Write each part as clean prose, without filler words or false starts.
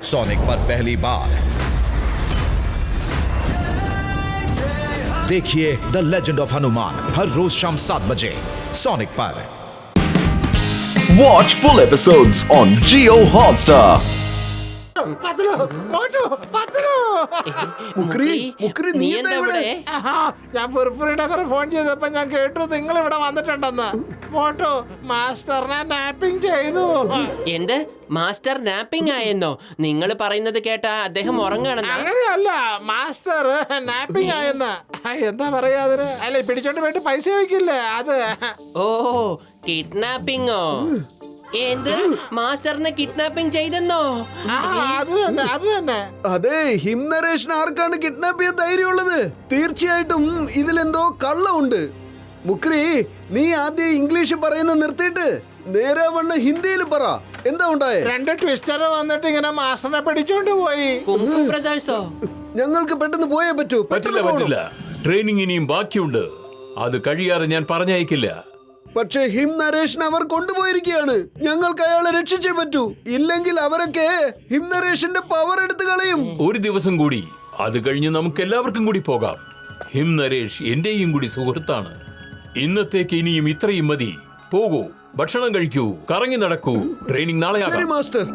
Sonic पर पहली बार देखिए द लेजेंड ऑफ हनुमान हर रोज शाम 7 बजे सोनिक पर। Watch full episodes on Jio Hotstar. ഞാൻ ഫുർഫുറിനൊക്കെ ഫോൺ ചെയ്തപ്പോ ഞാൻ കേട്ടു നിങ്ങൾ ഇവിടെ വന്നിട്ടുണ്ടെന്ന്. മോട്ടോ മാസ്റ്ററിനെ നാപ്പിംഗ് ചെയ്തു. എന്ത് മാസ്റ്റർ നാപ്പിംഗ് ആയെന്നോ? നിങ്ങൾ പറയുന്നത് കേട്ടാ അദ്ദേഹം ഉറങ്ങാണെന്ന്. അങ്ങനെയല്ല, മാസ്റ്റർ നാപ്പിംഗ് ആയെന്ന്. എന്താ പറയാ അതിന്? അല്ല, പിടിച്ചോണ്ട് പോയിട്ട് പൈസ വയ്ക്കില്ലേ അത്. ഓ, കിഡ്നാപ്പിംഗോ? എന്ത് മാസ്റ്ററിനെ കിഡ്നാപ്പിംഗ് ചെയ്തെന്നോ? അത് തന്നെ അത് തന്നെ. അതെ, ഹിം നരേഷിന് ആർക്കാണ് കിഡ്നാപ്പ് ചെയ്യാൻ ധൈര്യമുള്ളത്? തീർച്ചയായിട്ടും ഇതിലെന്തോ കള്ളമുണ്ട്. മുക്രി, നീ ആദ്യം ഇംഗ്ലീഷ് പറയുന്നത് നിർത്തിയിട്ട് നേരെ വണ്ണം ഹിന്ദിയിൽ പറ. എന്താ ഉണ്ടായേ? 2 ട്വിസ്റ്റർ വന്നിട്ട് ഇങ്ങനെ മാസ്റ്ററിനെ പിടിച്ചോണ്ട് പോയി. കുംഫു ബ്രദേഴ്സോ? ഞങ്ങൾക്ക് പെട്ടെന്ന് പോയേ പറ്റൂ. പറ്റില്ല. ട്രെയിനിങ് ഇനിയും ബാക്കിയുണ്ട്. അത് കഴിയാതെ ഞാൻ പറഞ്ഞയക്കില്ല. പക്ഷേ ഹിം നരേഷിനെ അവർ കൊണ്ടുപോയിരിക്കുകയാണ്. ഞങ്ങൾക്ക് അയാളെ രക്ഷിച്ചേ പറ്റൂ. ഇല്ലെങ്കിൽ അവരൊക്കെ ഹിം നരേഷിന്റെ പവർ എടുത്തു കളയും. ഒരു ദിവസം കൂടി, അത് കഴിഞ്ഞ് നമുക്ക് എല്ലാവർക്കും കൂടി പോകാം. ഹിം നരേഷ് എന്റെയും കൂടി സുഹൃത്താണ്. ഇന്നത്തേക്ക് ഇനിയും ഇത്രയും മതി. പോകൂ, ഭക്ഷണം കഴിക്കൂ, കറങ്ങി നടക്കൂ. ട്രെയിനിങ് നാളെ ശരി മാസ്റ്റർ.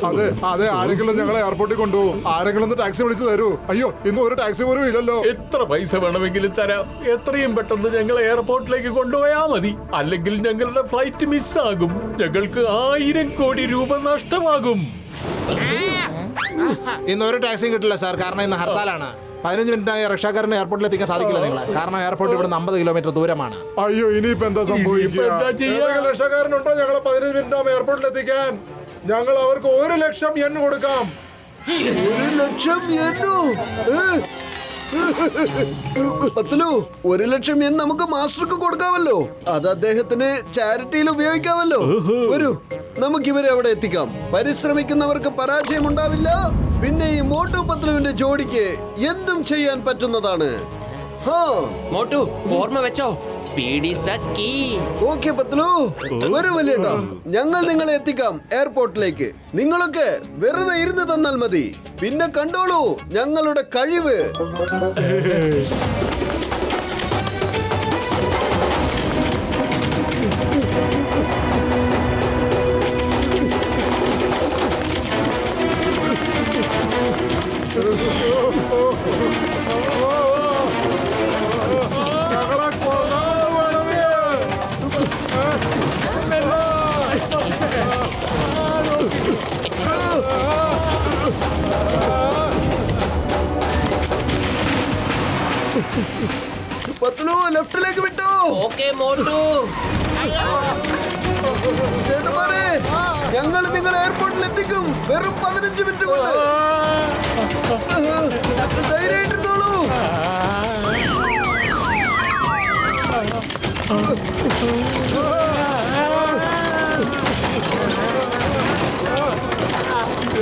അതെ അതെ, ആരെങ്കിലും ഞങ്ങളെ എയർപോർട്ടിൽ കൊണ്ടുപോകും. ആരെങ്കിലും ഒന്ന് ടാക്സി വിളിച്ചു തരൂ. അയ്യോ, ഇന്നും ഒരു ടാക്സി പോലും ഇല്ലല്ലോ. എത്ര പൈസ വേണമെങ്കിലും തരാം. എത്രയും പെട്ടെന്ന് ഞങ്ങളെ എയർപോർട്ടിലേക്ക് കൊണ്ടുപോയാ മതി. അല്ലെങ്കിൽ ഞങ്ങളുടെ ഫ്ലൈറ്റ് മിസ്സാകും. ഞങ്ങൾക്ക് 1000 കോടി രൂപ നഷ്ടമാകും. ഇന്ന് ഒരു ടാക്സിയും കിട്ടില്ല സാർ, കാരണം ഇന്ന് ഹർത്താലാണ്. 15 മിനിറ്റായി റിക്ഷക്കാരനെ എയർപോർട്ടിൽ എത്തിക്കാൻ സാധിക്കില്ല നിങ്ങളെ, കാരണം എയർപോർട്ട് ഇവിടെ 50 കിലോമീറ്റർ ദൂരമാണ്. അയ്യോ, ഇനിയിപ്പോ എന്താ സംഭവിക്കുക? എന്താ ചെയ്യാ? രക്ഷക്കാരനുണ്ടോ ഞങ്ങളെ 15 മിനിറ്റ് ആകുമ്പോൾ എയർപോർട്ടിൽ എത്തിക്കാൻ? ഞങ്ങൾ അവർക്ക് 1 ലക്ഷം yen കൊടുക്കാം. 1 ലക്ഷം യെന്നോ? പത്തലു, 1 ലക്ഷം yen നമുക്ക് മാസ്റ്റർക്ക് കൊടുക്കാമല്ലോ. അത് അദ്ദേഹത്തിന് ചാരിറ്റിയിൽ ഉപയോഗിക്കാമല്ലോ. വരൂ, നമുക്ക് ഇവരെ അവിടെ എത്തിക്കാം. പരിശ്രമിക്കുന്നവർക്ക് പരാജയം ഉണ്ടാവില്ല. പിന്നെ ഈ മോട്ടു പത്ലുവിന്റെ ജോഡിക്ക് എന്തും ചെയ്യാൻ പറ്റുന്നതാണ്. മോട്ടു, ഓർമ്മ വെച്ചോ, speed is the key. Okay Patlu, വരൂ വലിയേട്ടാ, ഞങ്ങൾ നിങ്ങളെ എത്തിക്കാം എയർപോർട്ടിലേക്ക്. നിങ്ങളൊക്കെ വെറുതെ ഇരുന്ന് തന്നാൽ മതി. പിന്നെ കണ്ടോളൂ ഞങ്ങളുടെ കഴിവ്. ഞങ്ങളെ കൊല്ലാൻ വേണമെങ്കിൽ. പത്ലു, ലെഫ്റ്റിലേക്ക് വിട്ടോ. ഓക്കെ മോട്ടു. ചേട്ടന്മാരെ, ഞങ്ങൾ നിങ്ങൾ എയർപോർട്ടിൽ എത്തിക്കും. വെറും 15 മിനിറ്റ് കൊണ്ട്. ധൈര്യമായിട്ടിരുന്നോളൂ.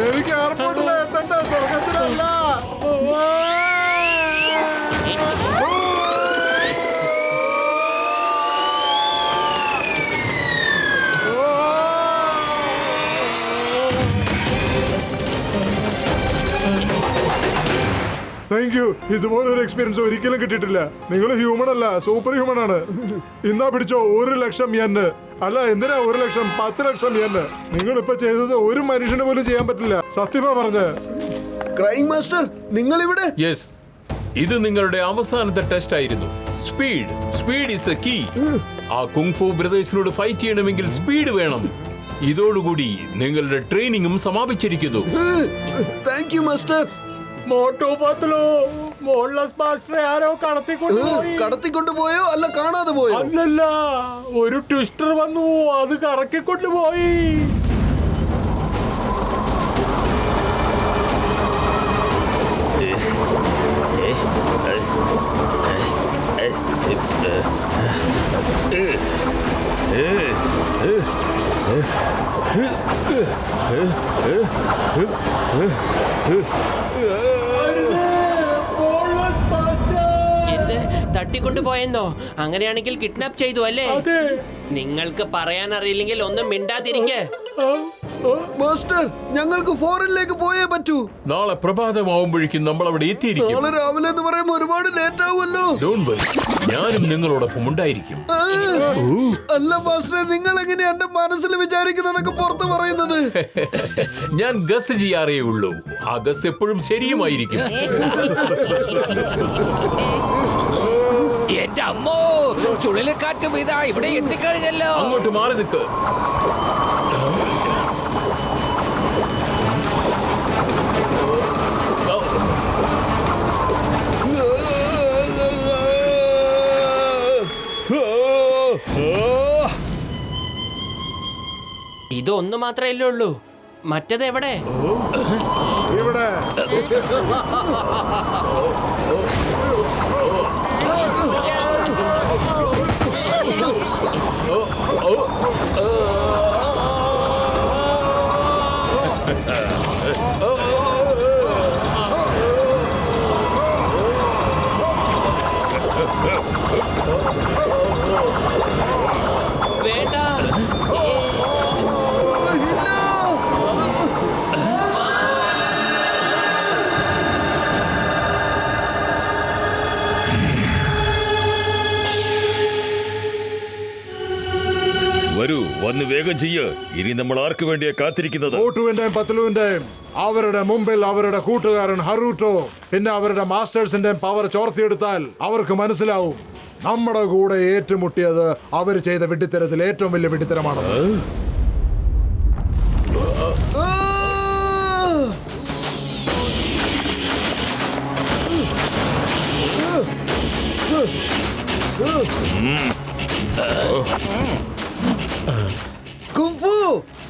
എനിക്ക് എയർപോർട്ടിൽ എത്തണ്ട, സ്വർഗത്തിലല്ല. Thank you. ഇതുപോലൊരു എക്സ്പീരിയൻസ് ഒരിക്കലും കിട്ടിയിട്ടില്ല. നിങ്ങൾ ഹ്യൂമൻ അല്ല, സൂപ്പർ ഹ്യൂമൻ ആണ്. ഇന്നാ പിടിച്ചോ 1 ലക്ഷം yen. അല്ല, എന്തിനാ 1 ലക്ഷം? 10 ലക്ഷം yen. നിങ്ങൾ ഇപ്പൊ ചെയ്തത് ഒരു മനുഷ്യന് പോലും ചെയ്യാൻ പറ്റില്ല. സത്യമാ പറഞ്ഞ്. ക്രൈം മാസ്റ്റർ, നിങ്ങൾ ഇവിടെ? യെസ്, ഇത് നിങ്ങളുടെ അവസാനത്തെ ടെസ്റ്റ് ആയിരുന്നു. Speed is a key. ആ കുങ്ഫു ബ്രദേഴ്സിനോട് ഫൈറ്റ് ചെയ്യണമെങ്കിൽ സ്പീഡ് വേണം. ഇതോടുകൂടി നിങ്ങളുടെ ട്രെയിനിങ്ങും സമാപിച്ചിരിക്കുന്നു. Thank you master. Motu Patlu, മോൺലെസ് മാസ്റ്ററെ ആരോ കടത്തിക്കൊണ്ടുപോയി. കടത്തിക്കൊണ്ടുപോയോ അല്ല കാണാതെ പോയോ? അല്ലല്ല, ഒരു ട്വിസ്റ്റർ വന്നു, അത് കറക്കിക്കൊണ്ടുപോയി. എന്ത് തട്ടിക്കൊണ്ടുപോയെന്നോ? അങ്ങനെയാണെങ്കിൽ കിഡ്നാപ്പ് ചെയ്തു അല്ലേ? അതെ, നിങ്ങൾക്ക് പറയാൻ അറിയില്ലെങ്കിൽ ഒന്നും മിണ്ടാതിരിക്കെ. മാസ്റ്റർ, ഞങ്ങൾക്ക് ഫോറിനിലേക്ക് പോയേ പറ്റൂ. നാളെ പ്രഭാതമാവുമ്പോഴേക്കും നമ്മൾ അവിടെ എത്തിയിരിക്കും. നാളെ രാവിലെ എന്ന് പറയുമ്പോൾ ഒരുപാട് ലേറ്റ് ആവുമല്ലോ. Don't worry. ഞാനും നിങ്ങളോടൊപ്പം ഉണ്ടായിരിക്കും. അല്ല മാസ്റ്ററെ, നിങ്ങൾ എങ്ങനെ എന്റെ മനസ്സിൽ വിചാരിക്കുന്നതൊക്കെ പുറത്ത് പറയുന്നത്? ഞാൻ ഗസ് ചെയ്യാറേ ഉള്ളൂ. ആ ഗസ് എപ്പോഴും ശരിയുമായിരിക്കും. എന്റെ അമ്മോ, ചുഴലിക്കാറ്റും ഇതാ ഇവിടെ എത്തിക്കഴിഞ്ഞല്ലോ. അങ്ങോട്ട് മാറി നിൽക്ക്. ഇതൊന്നു മാത്രമല്ലേ ഉള്ളൂ, മറ്റത് എവിടെ? ഇവിടെ വേണ്ട. വരൂ, വന്ന് വേഗം ചെയ്യ്. ഇനി നമ്മൾ ആർക്ക് വേണ്ടിയാ കാത്തിരിക്കുന്നത്? മോട്ടുവിന്റെയും പത്തലുവിന്റെയും അവരുടെ മുമ്പിൽ അവരുടെ കൂട്ടുകാരൻ ഹറൂട്ടോ പിന്നെ അവരുടെ മാസ്റ്റേഴ്സിന്റെയും പവർ ചോർത്തിയെടുത്താൽ അവർക്ക് മനസ്സിലാവും നമ്മുടെ കൂടെ ഏറ്റുമുട്ടിയത് അവർ ചെയ്ത വിഡ്ഢിത്തരത്തിൽ ഏറ്റവും വലിയ വിഡ്ഢിത്തരമാണ്. കുംഫു,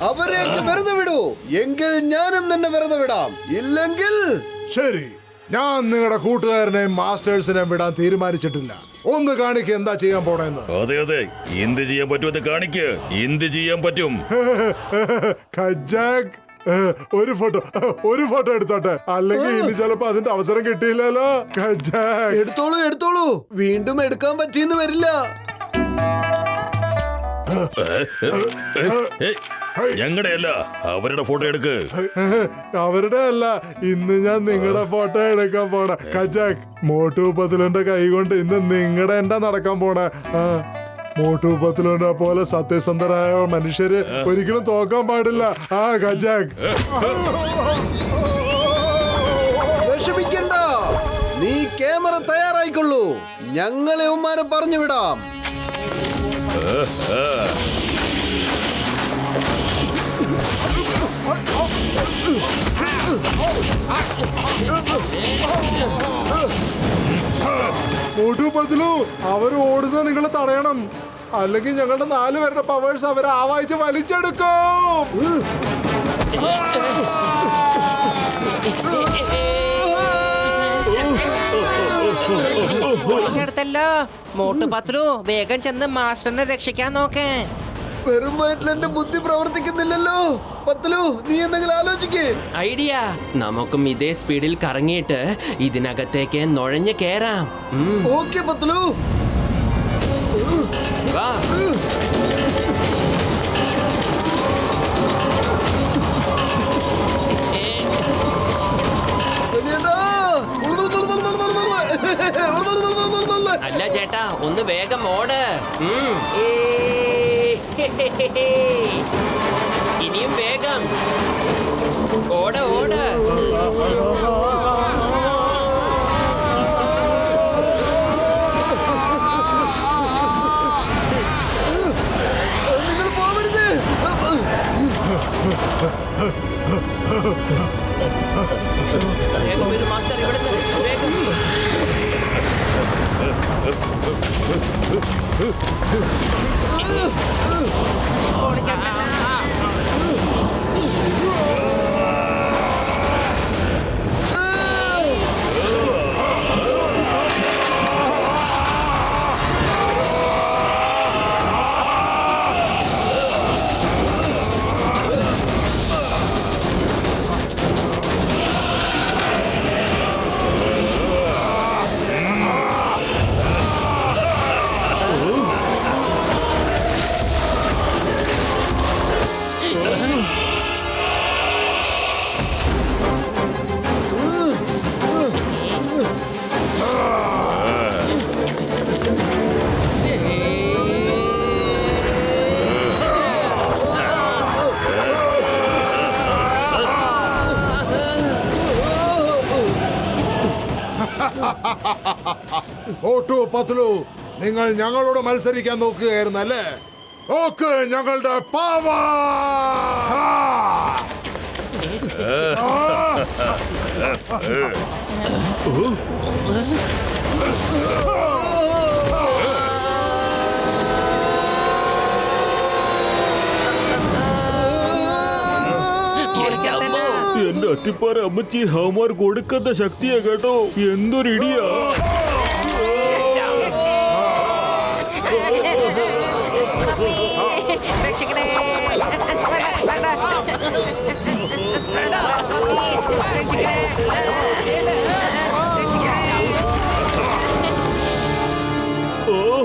അവരെയൊക്കെ വെറുതെ വിടൂ. എങ്കിൽ ഞാനും തന്നെ വെറുതെ വിടാം. ഇല്ലെങ്കിൽ ശരി, ഞാൻ നിങ്ങളുടെ കൂട്ടുകാരനെയും മാസ്റ്റേഴ്സിനെയും വിടാൻ തീരുമാനിച്ചിട്ടില്ല. ഒന്ന് കാണിക്ക് എന്താ ചെയ്യാൻ പോണെന്ന്. അതെ അതെ, എന്ത് ചെയ്യാൻ പറ്റുമെന്ന് കാണിക്ക്. എന്ത് ചെയ്യാൻ പറ്റും? ഖജാക്, ഒരു ഫോട്ടോ എടുത്തോട്ടെ, അല്ലെങ്കിൽ ഇനി ചിലപ്പോ അതിന്റെ അവസരം കിട്ടിയില്ലല്ലോ. ഖജാക്, എടുത്തോളൂ എടുത്തോളൂ, വീണ്ടും എടുക്കാൻ പറ്റിയെന്ന് വരില്ല. ഞങ്ങളുടെ അല്ല, അവരുടെ ഫോട്ടോ എടുക്ക്. അവരുടെ അല്ല, ഇന്ന് ഞാൻ നിങ്ങളുടെ ഫോട്ടോ എടുക്കാൻ പോണ. ഖജാക്, മോട്ടു പത്ലുവിന്റെ കൈ കൊണ്ട് ഇന്ന് നിങ്ങളുടെ എന്താ നടക്കാൻ പോണ. മോട്ടു പത്ലുവിനെ പോലെ സത്യസന്ധരായ മനുഷ്യര് ഒരിക്കലും തോക്കാൻ പാടില്ല. ആ ഖജാക്, വിഷമിക്കണ്ട, നീ ക്യാമറ തയ്യാറായിക്കൊള്ളൂ. ഞങ്ങളെ ഉമ്മാരെ പറഞ്ഞു വിടാം. മോട്ടു പത്ലു, അവർ ഓടുന്നത് നിങ്ങൾ തടയണം, അല്ലെങ്കിൽ ഞങ്ങളുടെ 4 പേരുടെ പവേഴ്സ് അവരെ ആവാഹിച്ച് വലിച്ചെടുക്കും. പൊളിച്ചെടുത്തല്ലോ. മോട്ടു പത്ലു, വേഗം ചെന്ന് മാസ്റ്ററിനെ രക്ഷിക്കാൻ നോക്കേ. വെറും വയറ്റിൽ എന്റെ ബുദ്ധി പ്രവർത്തിക്കുന്നില്ലല്ലോ. പത്ലു, നീ എന്തെങ്കിലും ആലോചിക്കേ. ഐഡിയ, നമുക്കും ഇതേ സ്പീഡിൽ കറങ്ങിയിട്ട് ഇതിനകത്തേക്ക് നുഴഞ്ഞു കേറാം. ഓക്കെ പത്ലു. വാ. അല്ല ചേട്ടാ, ഒന്ന് വേഗം ഓട്. ഇനിയും വേഗം ഓട് ഓട്. നിങ്ങൾ പോവരുത്. വേഗം വരൂ മാസ്റ്റർ, ഇവിടുന്ന് വേഗം. മോട്ടു പത്ലു, നിങ്ങൾ ഞങ്ങളോട് മത്സരിക്കാൻ നോക്കുകയായിരുന്നു അല്ലേ? നോക്ക് ഞങ്ങളുടെ പവർ. എന്റെ അത്തിപ്പാറ അമ്മച്ചി ഹമാർ കൊടുക്കുന്ന ശക്തിയാ കേട്ടോ. എന്തൊരിടിയാ.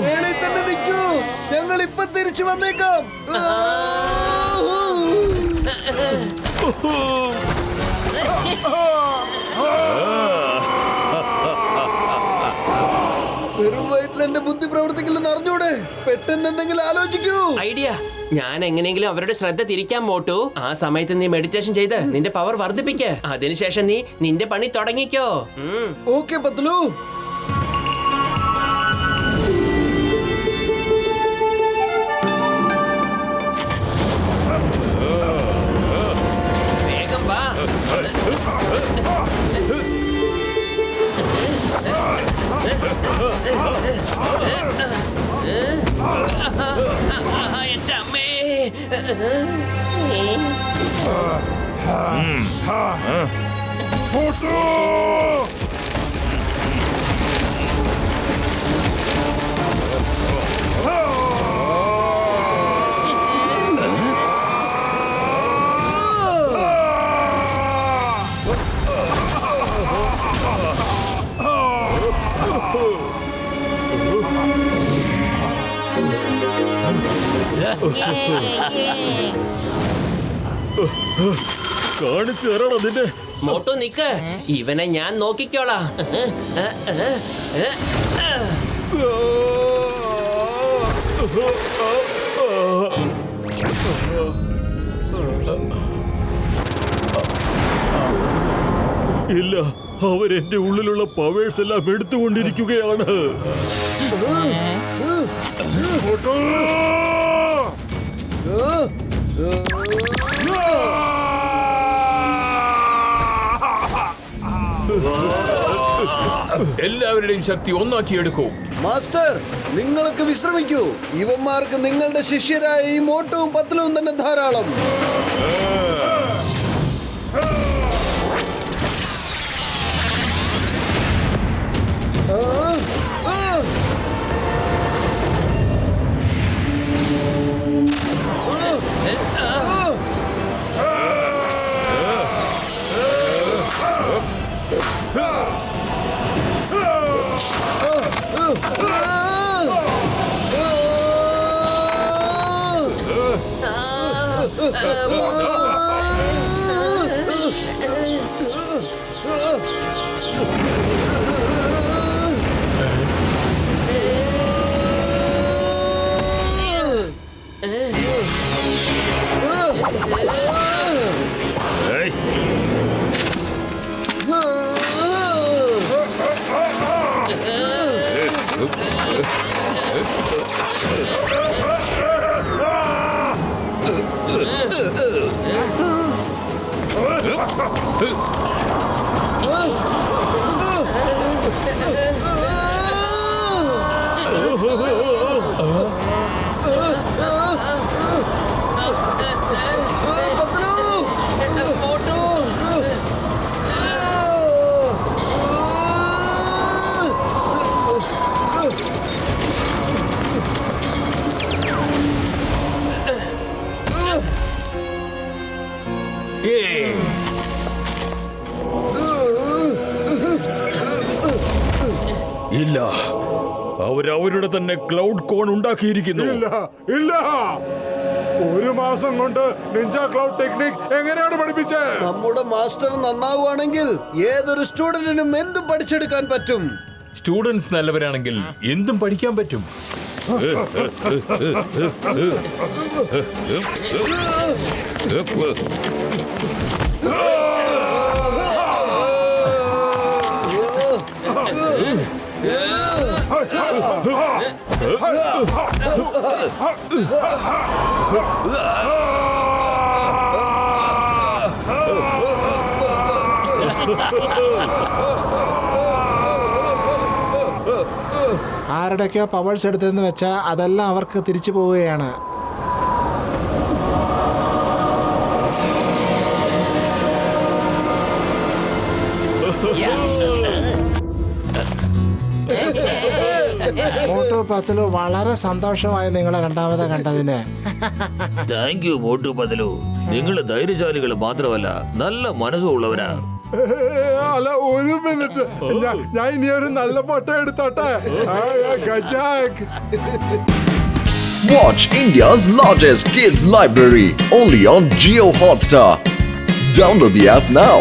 വേളയിൽ തന്നെ നിൽക്കൂ, ഞങ്ങൾ ഇപ്പൊ തിരിച്ചു വന്നേക്കാം. വെറും വയറ്റിൽ എന്റെ ബുദ്ധി പ്രവർത്തിക്കില്ലെന്ന് അറിഞ്ഞൂടെ? പെട്ടെന്ന് എന്തെങ്കിലും ആലോചിക്കൂ. ഐഡിയ. ഞാൻ എങ്ങനെയെങ്കിലും അവരുടെ ശ്രദ്ധ തിരിക്കാൻ മോട്ടു. ആ സമയത്ത് നീ മെഡിറ്റേഷൻ ചെയ്ത് നിന്റെ പവർ വർദ്ധിപ്പിക്ക്. അതിനുശേഷം നീ നിന്റെ പണി തുടങ്ങിക്കോ. ഓക്കെ പത്ലു. വേഗം വാ. എന്റെ അമ്മേ. കാണിച്ചു തരണം നിന്നെ. മോട്ടു നിക്ക്, ഇവനെ ഞാൻ നോക്കിക്കോളാം. ഇല്ല, അവരെന്റെ ഉള്ളിലുള്ള പവേഴ്സ് എല്ലാം എടുത്തുകൊണ്ടിരിക്കുകയാണ്. എല്ലാവരുടെയും ശക്തി ഒന്നാക്കിയെടുക്കൂ. മാസ്റ്റർ, നിങ്ങളൊക്കെ വിശ്രമിക്കൂ. ഇവന്മാർക്ക് നിങ്ങളുടെ ശിഷ്യരായ ഈ മോട്ടവും പത്ലവും തന്നെ ധാരാളം. ഇല്ല, അവരവരുടെ തന്നെ ക്ലൗഡ് കോൺ ഉണ്ടാക്കിയിരിക്കുന്നു. ഇല്ല ഇല്ല, ഒരു മാസം കൊണ്ട് നിഞ്ച ക്ലൗഡ് ടെക്നിക് എങ്ങനെയാണ് പഠിപ്പിച്ചത്? നമ്മുടെ മാസ്റ്റർ നന്നാവുകയാണെങ്കിൽ ഏതൊരു സ്റ്റുഡന്റിനും എന്തും പഠിച്ചെടുക്കാൻ പറ്റും. സ്റ്റുഡൻസ് നല്ലവരാണെങ്കിൽ എന്തും പഠിക്കാൻ പറ്റും. ആരുടെയൊക്കെയോ പവേഴ്സ് എടുത്തതെന്ന് വെച്ചാൽ അതെല്ലാം അവർക്ക് തിരിച്ചു പോവുകയാണ്. മോട്ടു പത്ലു, വളരെ സന്തോഷമായി നിങ്ങളെ രണ്ടാമത് കണ്ടതിന്. Thank you Motu Patlu. നിങ്ങൾ ധൈര്യശാലികൾ മാത്രമല്ല, നല്ല മനസ്സുള്ളവരാ. അല്ല, ഒരു മിനിറ്റ്, ഞാൻ ഇനി ഒരു നല്ല ഫോട്ടോ എടുത്തോട്ടെ. ഗജാക്. Watch India's largest kids library only on Jio Hotstar. Download the app now.